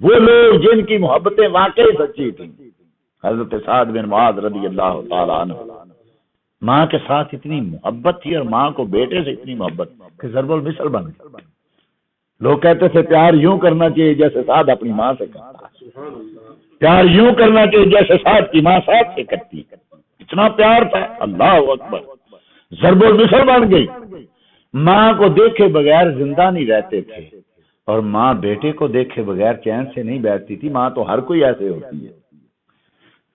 وہ لوگ جن کی محبتیں واقعی سچی تھیں. حضرت سعد بن معاذ رضی اللہ تعالیٰ عنہ، ماں کے ساتھ اتنی محبت تھی اور ماں کو بیٹے سے اتنی محبت کہ ضرب المثل بن گئی. لوگ کہتے تھے پیار یوں کرنا چاہیے جیسے سعد اپنی ماں سے کرتا ہے، پیار یوں کرنا چاہیے جیسے سعد کی ماں سعد سے کرتی. اتنا پیار تھا. اللہ اکبر، ضرب المثل بن گئی. ماں کو دیکھے بغیر زندہ نہیں رہتے تھے اور ماں بیٹے کو دیکھے بغیر چین سے نہیں بیٹھتی تھی. ماں تو ہر کوئی ایسے ہوتی ہے.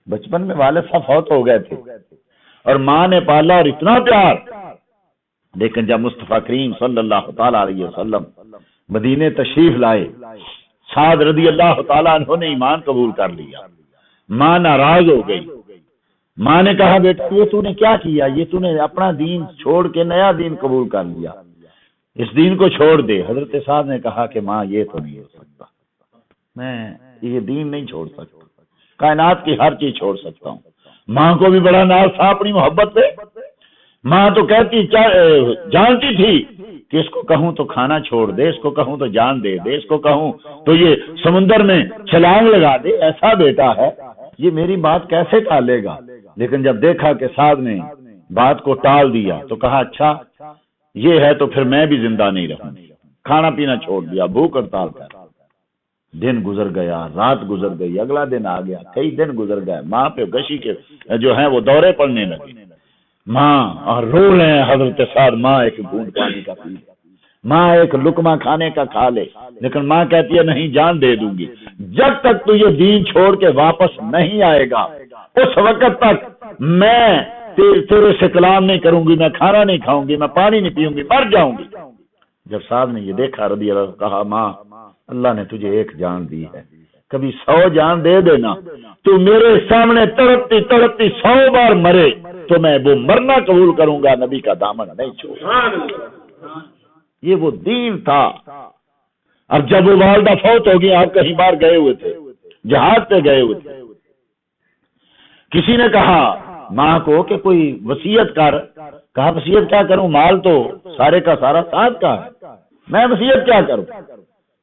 بچپن میں والد صاحب فوت ہو گئے تھے اور ماں نے پالا اور اتنا پیار. لیکن جب مصطفیٰ کریم صلی اللہ تعالی علیہ وسلم مدینے تشریف لائے، سعد رضی اللہ تعالیٰ عنہ نے ایمان قبول کر لیا. ماں ناراض ہو گئی. ماں نے کہا بیٹا یہ تو نے کیا کیا؟ یہ تو نے اپنا دین چھوڑ کے نیا دین قبول کر لیا، اس دین کو چھوڑ دے. حضرت صاحب نے کہا کہ ماں یہ تو نہیں ہو سکتا، میں یہ دین نہیں چھوڑ سکتا، کائنات کی ہر چیز چھوڑ سکتا ہوں. ماں کو بھی بڑا ناز تھا اپنی محبت پہ. ماں تو کہتی جانتی تھی کہ اس کو کہوں تو کھانا چھوڑ دے، اس کو کہوں تو جان دے دے، اس کو کہوں تو یہ سمندر میں چھلانگ لگا دے. ایسا بیٹا ہے، یہ میری بات کیسے ٹالے گا؟ لیکن جب دیکھا کہ سعد نے بات کو ٹال دیا تو کہا اچھا یہ ہے تو پھر میں بھی زندہ نہیں رہوں. کھانا پینا چھوڑ دیا، بھوک ہڑتال کر. دن گزر گیا، رات گزر گئی، اگلا دن آ گیا، کئی دن گزر گئے. ماں پہ غشی کے جو ہیں وہ دورے پڑنے لگے. ماں اور رو رہے ہیں حضرت سعد. ماں ایک گھونٹ پانی کا پی لے، ماں ایک لقمہ کھانے کا کھا لے. لیکن ماں کہتی ہے نہیں، جان دے دوں گی جب تک تو یہ دین چھوڑ کے واپس نہیں آئے گا، اس وقت تک میں تیرے سے کلام نہیں کروں گی، میں کھانا نہیں کھاؤں گی، میں پانی نہیں پیوں گی، مر جاؤں گی. جب سعد نے یہ دیکھا رضی اللہ، کہا ماں اللہ نے تجھے ایک جان دی ہے، کبھی 100 جان دے دینا. تو میرے سامنے تڑپتی تڑپتی 100 بار مرے تو میں وہ مرنا قبول کروں گا، نبی کا دامن نہیں چھوڑوں. یہ وہ دین تھا. اب جب وہ والدہ فوت ہو گئی، آپ کہیں باہر گئے ہوئے تھے، جہاد پہ گئے ہوئے تھے. کسی نے کہا ماں کو کہ کوئی وصیت کر. کہا وصیت کیا کروں، مال تو سارے کا سارا سعد کا ہے، میں وصیت کیا کروں،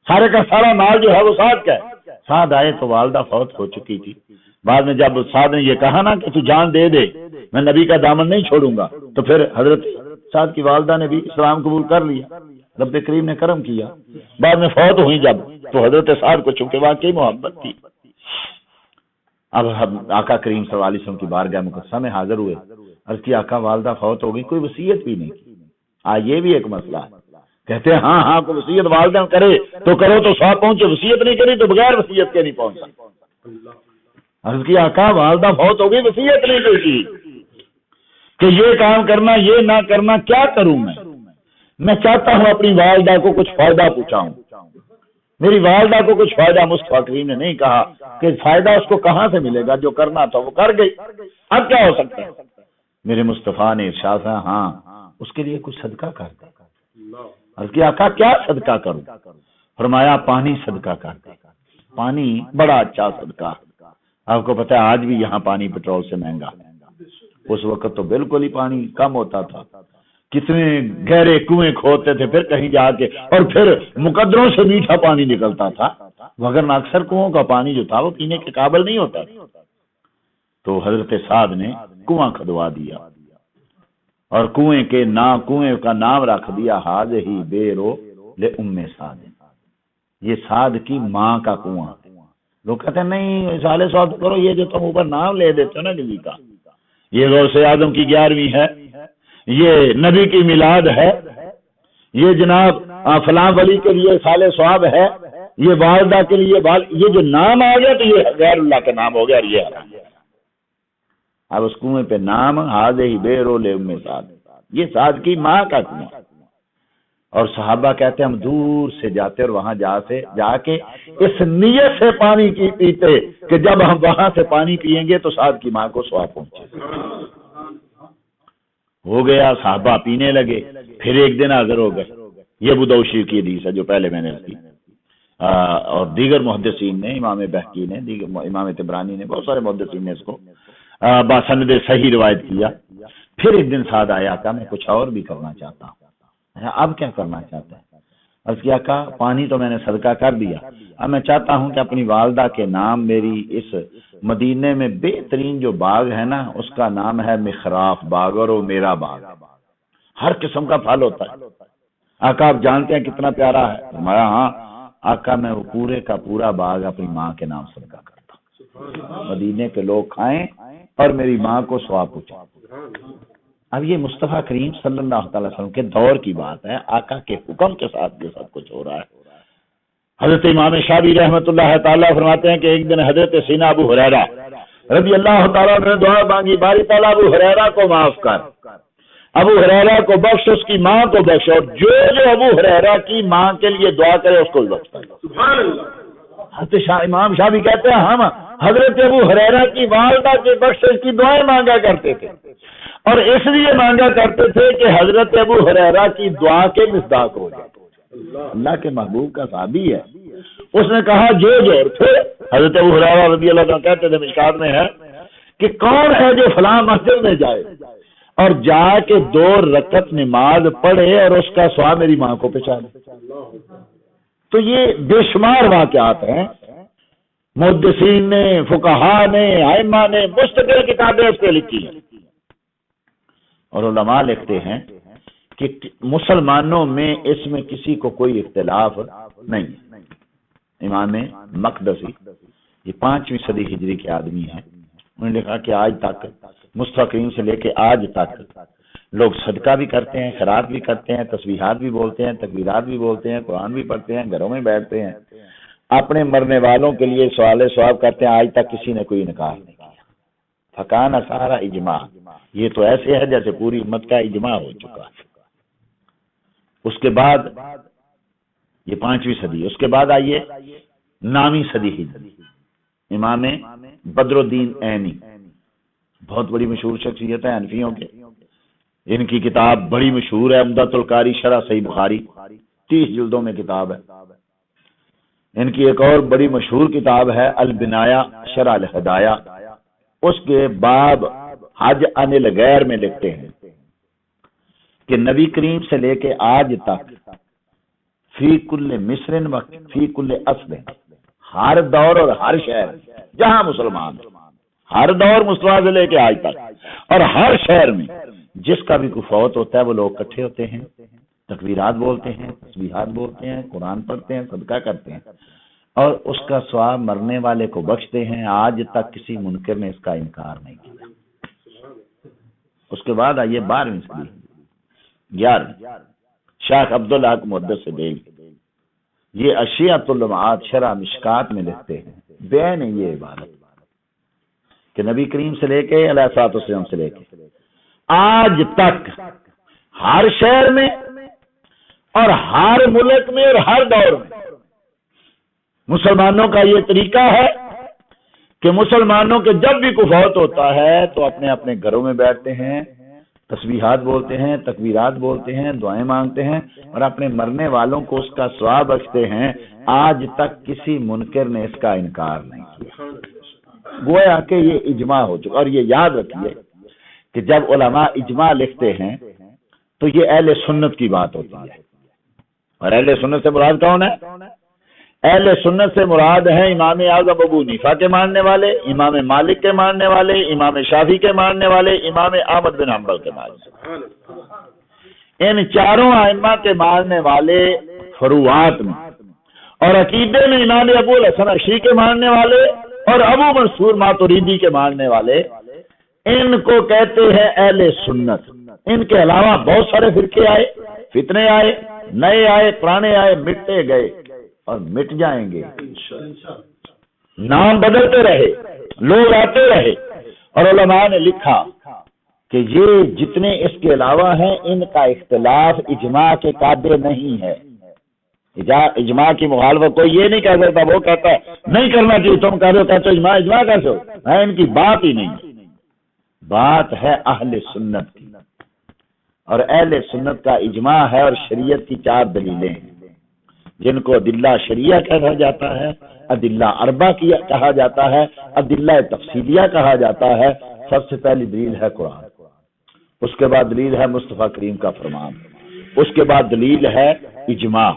سارے کا سارا مال جو ہے وہ سعد کا ہے. سعد آئے تو والدہ فوت ہو چکی تھی. بعد میں جب سعد نے یہ کہا نا کہ تو جان دے دے، میں نبی کا دامن نہیں چھوڑوں گا، تو پھر حضرت سعد کی والدہ نے بھی اسلام قبول کر لیا. رب کریم نے کرم کیا. بعد میں فوت ہوئی جب، تو حضرت سعد کو چونکہ واقعی محبت تھی. اب ہم آقا کریم صلی اللہ علیہ وسلم کی بارگاہ مقدسہ میں حاضر ہوئے. عرض کی آقا والدہ فوت ہو گئی، کوئی وصیت بھی نہیں کی. یہ بھی ایک مسئلہ ہے. کہتے ہیں ہاں کوئی وصیت والدہ کرے تو کرو تو ساتھ پہنچے، وصیت نہیں کری تو بغیر وصیت کے نہیں پہنچا. عرض کی آقا والدہ فوت ہو گئی، وصیت نہیں کی کہ یہ کام کرنا یہ نہ کرنا، کیا کروں میں چاہتا ہوں اپنی والدہ کو کچھ فائدہ پہنچاؤں. میری والدہ کو کچھ فائدہ. مصطفیٰ کریم نے نہیں کہا کہ فائدہ اس کو کہاں سے ملے گا، جو کرنا تھا وہ کر گئی، اب کیا ہو سکتا ہے. میرے مصطفیٰ نے ارشاد ہے ہاں اس کے لیے کچھ صدقہ کر دے. عرض کی آقا کیا صدقہ کروں؟ فرمایا پانی صدقہ کر دے. پانی بڑا اچھا صدقہ. آپ کو پتہ ہے آج بھی یہاں پانی پیٹرول سے مہنگا ہے. اس وقت تو بالکل ہی پانی کم ہوتا تھا. کتنے گہرے کنویں کھودتے تھے پھر کہیں جا کے، اور پھر مقدروں سے میٹھا پانی نکلتا تھا، مگر اکثر کنووں کا پانی جو تھا وہ پینے کے قابل نہیں ہوتا. تو حضرت سعد نے کنواں کھدوا دیا اور کنویں کا نام رکھ دیا حاضہ بیرو لأم سعد، یہ سعد کی ماں کا کنواں. لوگ کہتے ہیں نہیں اصالِ ثواب کرو، یہ جو تم اوپر نام لے دیتے ہو نا نبی کا، یہ غوث اعظم کی 11ویں ہے، یہ نبی کی میلاد ہے، یہ جناب فلاں ولی کے لیے اصالِ ثواب ہے، یہ والدہ کے لیے یہ جو نام آ گیا تو یہ غیر اللہ کا نام ہو گیا. اور یہ اب اس کنویں پہ نام حاضہ بیرو لأم سعد، یہ سعد کی ماں کا کنواں. اور صحابہ کہتے ہیں ہم دور سے جاتے اور وہاں جا کے اس نیت سے پانی کی پیتے کہ جب ہم وہاں سے پانی پیئیں گے تو سعد کی ماں کو ثواب پہنچے. ہو گیا، صحابہ پینے لگے. پھر ایک دن حاضر ہو گئے. یہ ابو داؤد شریف کی حدیث ہے جو پہلے میں نے کی، اور دیگر محدثین نے، امام بہقی نے، امام طبرانی نے، بہت سارے محدثین نے اس کو باسند صحیح روایت کیا. پھر ایک دن سعد آیا کہ میں کچھ اور بھی کرنا چاہتا ہوں. اب کیا کرنا چاہتا ہے؟ عرض کیا آقا پانی تو میں نے صدقہ کر دیا، اب میں چاہتا ہوں کہ اپنی والدہ کے نام میری اس مدینے میں بہترین جو باغ ہے نا اس کا نام ہے مخراف باغ، اور وہ میرا باغ، ہر قسم کا پھل ہوتا ہے۔ آقا آپ جانتے ہیں کتنا پیارا ہے؟ فرمایا ہاں آقا میں وہ پورے کا پورا باغ اپنی ماں کے نام صدقہ کرتا ہوں، مدینے کے لوگ کھائیں اور میری ماں کو ثواب پہنچائیں۔ اب یہ مصطفیٰ کریم صلی اللہ تعالی وسلم کے دور کی بات ہے، آقا کے حکم کے ساتھ یہ سب کچھ ہو رہا ہے۔ حضرت امام شافعی رحمۃ اللہ تعالیٰ فرماتے ہیں کہ ایک دن حضرت سیدنا ابو ہریرہ رضی اللہ تعالیٰ نے دعا مانگی، باری تعالیٰ ابو ہریرہ کو معاف کر، ابو ہریرہ کو بخش، اس کی ماں کو بخش، اور جو ابو ہریرہ کی ماں کے لیے دعا کرے اس کو بخش۔ سبحان اللہ۔ حضرت امام شافعی کہتے ہیں ہم حضرت ابو ہریرہ کی والدہ کے بخشش کی دعائیں مانگا کرتے تھے، اور اس لیے مانگا کرتے تھے کہ حضرت ابو ہریرہ کی دعا کے مصداق ہو جائے۔ اللہ کے محبوب کا صحابی ہے، اس نے کہا جو پھر حضرت ابو ہریرہ رضی اللہ عنہ کہتے تھے، مشکات میں ہے کہ کون ہے جو فلاں مسجد میں جائے اور جا کے 2 رکعت نماز پڑھے اور اس کا ثواب میری ماں کو پہنچا دے۔ تو یہ بے شمار واقعات ہیں، محدثین نے، فقہا نے، ائمہ نے مستقل کتابیں اس پہ لکھی ہیں، اور علماء لکھتے ہیں کہ مسلمانوں میں اس میں کسی کو کوئی اختلاف نہیں ہے۔ امام مقدسی یہ 5ویں صدی ہجری کے آدمی ہیں، انہوں نے لکھا کہ آج تک مصطفیٰ کریم سے لے کے آج تک لوگ صدقہ بھی کرتے ہیں، خیرات بھی کرتے ہیں، تسبیحات بھی بولتے ہیں، تکبیرات بھی بولتے ہیں، قرآن بھی پڑھتے ہیں، گھروں میں بیٹھتے ہیں، اپنے مرنے والوں کے لیے سوال ثواب کرتے ہیں، آج تک کسی نے کوئی انکار نہیں کیا۔ فکان سارا اجماع، یہ تو ایسے ہے جیسے پوری امت کا اجماع ہو چکا ہے۔ اس کے بعد یہ 5ویں صدی، اس کے بعد آئیے 9ویں صدی ہجری، امام بدر الدین عینی بہت بڑی مشہور شخصیت ہے حنفیوں کے، ان کی کتاب بڑی مشہور ہے عمدۃ القاری شرح صحیح بخاری، 30 جلدوں میں کتاب ہے۔ ان کی ایک اور بڑی مشہور کتاب ہے البنایہ شرح الہدایہ، اس کے باب حج عن الغیر میں لکھتے ہیں کہ نبی کریم سے لے کے آج تک فی کل مصر و فی کل اصل، ہر دور اور ہر شہر جہاں مسلمان، ہر دور مصطفیٰ سے لے کے آج تک، اور ہر شہر میں جس کا بھی کوئی فوت ہوتا ہے وہ لوگ اکٹھے ہوتے ہیں، تکبیرات بولتے ہیں، تسبیحات بولتے ہیں، قرآن پڑھتے ہیں، صدقہ کرتے ہیں، اور اس کا ثواب مرنے والے کو بخشتے ہیں۔ آج تک کسی منکر نے اس کا انکار نہیں کیا۔ اس کے بعد آئیے 12ویں صدی 11 شیخ عبدالحق محدث سے دہلوی، یہ اشیاء اللمعات شرح مشکات میں لکھتے ہیں، بین یہ عبارت کہ نبی کریم سے لے کے علیہ الصلوۃ والسلام سے لے کے آج تک ہر شہر میں اور ہر ملک میں اور ہر دور میں مسلمانوں کا یہ طریقہ ہے کہ مسلمانوں کے جب بھی کوئی فوت ہوتا ہے تو اپنے اپنے گھروں میں بیٹھتے ہیں، تسبیحات بولتے ہیں، تکبیرات بولتے ہیں، دعائیں مانگتے ہیں، اور اپنے مرنے والوں کو اس کا ثواب بخشتے ہیں۔ آج تک کسی منکر نے اس کا انکار نہیں کیا۔ گویا کہ یہ اجماع ہو چکا، اور یہ یاد رکھیے کہ جب علماء اجماع لکھتے ہیں تو یہ اہل سنت کی بات ہوتی ہے، اور اہل سنت سے مراد کون ہے؟ اہل سنت سے مراد ہے امام اعظم ابو حنیفہ کے ماننے والے، امام مالک کے ماننے والے، امام شافعی کے ماننے والے، امام احمد بن حنبل کے ماننے والے، ان چاروں ائمہ کے ماننے والے فروعات میں، اور عقیدے میں امام ابو الحسن اشعری کے ماننے والے اور ابو منصور ماتریدی کے ماننے والے، ان کو کہتے ہیں اہل سنت۔ ان کے علاوہ بہت سارے فرقے آئے، فتنے آئے، نئے آئے، پرانے آئے، مٹتے گئے اور مٹ جائیں گے، نام بدلتے رہے، لوگ آتے رہے، اور علماء نے لکھا کہ یہ جتنے اس کے علاوہ ہیں ان کا اختلاف اجماع کے قابل نہیں ہے۔ اجماع کی مخالفت کوئی یہ نہیں کہہ سکتا، وہ کہتا ہے نہیں کرنا چاہیے، تم کہہ رہے ہو اجماع اجماع کیسے ہو؟ ان کی بات ہی نہیں، بات ہے اہل سنت کی، اور اہل سنت کا اجماع ہے، اور شریعت کی 4 دلیلیں ہیں جن کو ادلہ شریعہ کہا جاتا ہے، ادلہ اربع کہا جاتا ہے، ادلہ تفصیلیہ کہا جاتا ہے۔ سب سے پہلی دلیل ہے قرآن، اس کے بعد دلیل ہے مصطفیٰ کریم کا فرمان، اس کے بعد دلیل ہے اجماع،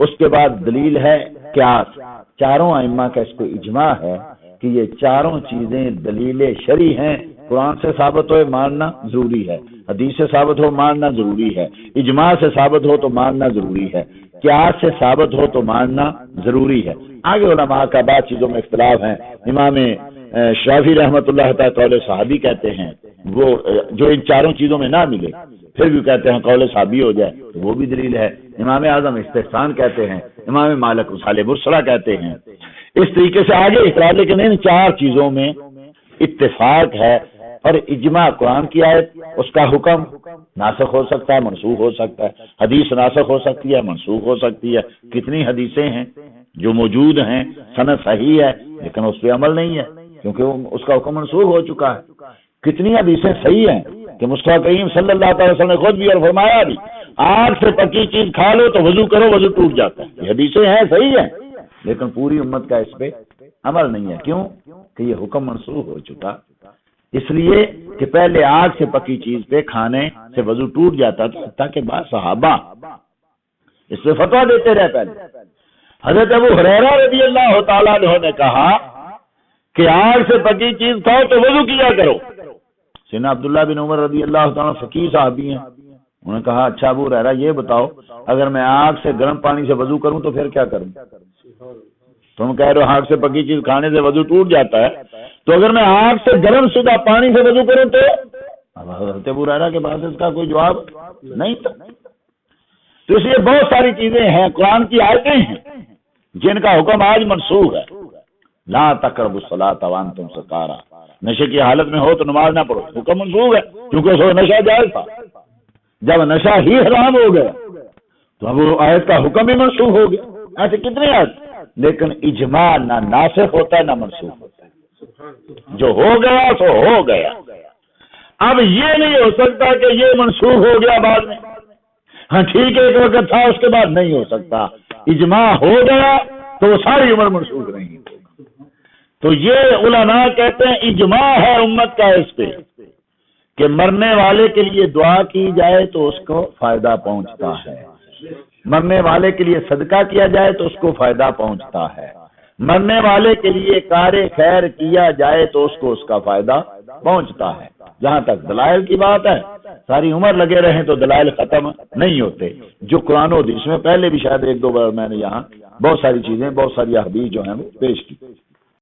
اس کے بعد دلیل ہے قیاس. چاروں ائمہ کا اس کو اجماع ہے کہ یہ چاروں چیزیں دلیل شرعی ہیں. قرآن سے ثابت ہو ماننا ضروری ہے، حدیث سے ثابت ہو ماننا ضروری ہے، اجماع سے ثابت ہو تو ماننا ضروری ہے، قیاس سے ثابت ہو تو ماننا ضروری ہے. آگے علماء کا بعض چیزوں میں اختلاف ہیں. امام شافعی رحمۃ اللہ تعالی قول صحابی کہتے ہیں، وہ جو ان چاروں چیزوں میں نہ ملے پھر بھی کہتے ہیں قول صحابی ہو جائے تو وہ بھی دلیل ہے. امام اعظم استحسان کہتے ہیں، امام مالک وصال مرسلہ کہتے ہیں. اس طریقے سے آگے اختلاف، لیکن ان چار چیزوں میں اتفاق ہے. اور اجماع قرآن کی آیت، اس کا حکم ناسخ ہو سکتا ہے، منسوخ ہو سکتا ہے، حدیث ناسخ ہو سکتی ہے، منسوخ ہو سکتی ہے. کتنی حدیثیں ہیں جو موجود ہیں، سند صحیح ہے لیکن اس پہ عمل نہیں ہے کیونکہ اس کا حکم منسوخ ہو چکا ہے. کتنی حدیثیں صحیح ہیں کہ مصطفیٰ کریم صلی اللہ تعالی وسلم نے خود بھی اور فرمایا بھی، آگ سے پکی چیز کھا لو تو وضو کرو، وضو ٹوٹ جاتا ہے. یہ حدیثیں ہیں، صحیح ہیں، لیکن پوری امت کا اس پہ عمل نہیں ہے. کیوں کہ یہ حکم منسوخ ہو چکا. اس لیے کہ پہلے آگ سے پکی چیز پہ کھانے سے وضو ٹوٹ جاتا تھا، حتیٰ کہ بعض صحابہ اس پہ فتویٰ دیتے رہے. پہلے حضرت ابو ہریرہ رضی اللہ تعالیٰ عنہ نے کہا کہ آگ سے پکی چیز کھاؤ تو وضو کیا کرو. سیدنا عبداللہ بن عمر رضی اللہ تعالیٰ فقیہ صحابی ہیں، انہوں نے کہا اچھا ابو ہریرہ یہ بتاؤ، اگر میں آگ سے گرم پانی سے وضو کروں تو پھر کیا کروں؟ تم کہہ رہے ہو آگ سے پکی چیز کھانے سے وضو ٹوٹ جاتا ہے، تو اگر میں آگ سے گرم شدہ پانی سے وضو کروں تو حضرت ابو ہریرہ کے پاس اس کا کوئی جواب نہیں تھا. تو اس لیے بہت ساری چیزیں ہیں، قرآن کی آیتیں ہیں جن کا حکم آج منسوخ ہے. لا تقربوا الصلاۃ وانتم سکارى، نشے کی حالت میں ہو تو نماز نہ پڑھو، حکم منسوخ ہے کیونکہ اس وقت نشہ جائز تھا. جب نشہ ہی حرام ہو گیا تو اب وہ آیت کا حکم بھی منسوخ ہو گیا. ایسے کتنے آیت، لیکن اجماع نہ ناسخ ہوتا ہے نہ منسوخ ہوتا ہے. جو ہو گیا سو ہو گیا. اب یہ نہیں ہو سکتا کہ یہ منسوخ ہو گیا بعد میں، ہاں ٹھیک ہے ایک وقت تھا اس کے بعد نہیں ہو سکتا. اجماع ہو گیا تو وہ ساری عمر منسوخ نہیں ہوگا. تو یہ علماء کہتے ہیں اجماع ہے امت کا اس پہ کہ مرنے والے کے لیے دعا کی جائے تو اس کو فائدہ پہنچتا ہے، مرنے والے کے لیے صدقہ کیا جائے تو اس کو فائدہ پہنچتا ہے، مرنے والے کے لیے کار خیر کیا جائے تو اس کو اس کا فائدہ پہنچتا ہے. جہاں تک دلائل کی بات ہے، ساری عمر لگے رہیں تو دلائل ختم نہیں ہوتے. جو قرآن و حدیث میں پہلے بھی شاید ایک دو بار میں نے یہاں بہت ساری چیزیں، بہت ساری احادیث جو ہیں وہ پیش کی.